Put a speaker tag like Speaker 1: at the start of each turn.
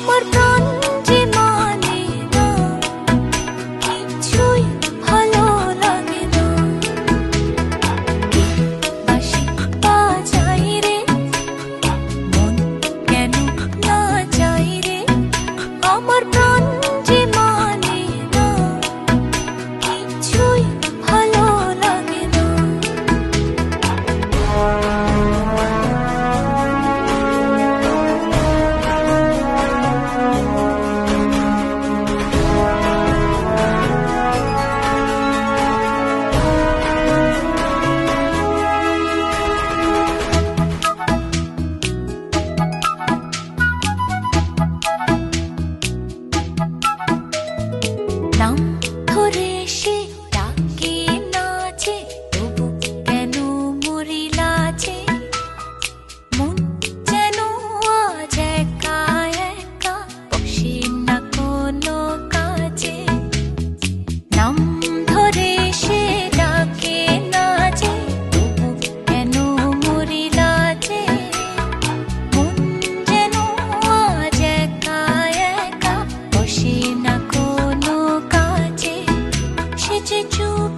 Speaker 1: আমার প্রাণ যে মানে না, কিছুই ভালো লাগে না। বাঁশি বাজাই রে, মন কেন না চাই রে। আমার প্রাণ যে মানে না, কিছুই ভালো লাগে না। নাম ধরে সে ডাকে নাচে, তবু কেন মরি লাজে। মন যেন আজ একা একা, বসে না কোনো কাজে। নাম ধরে সে ডাকে নাচে, তবু কেন মরি লাজে। মন যেন আজ একা একা, বসে না কোনো কাজে। সে যে চুপ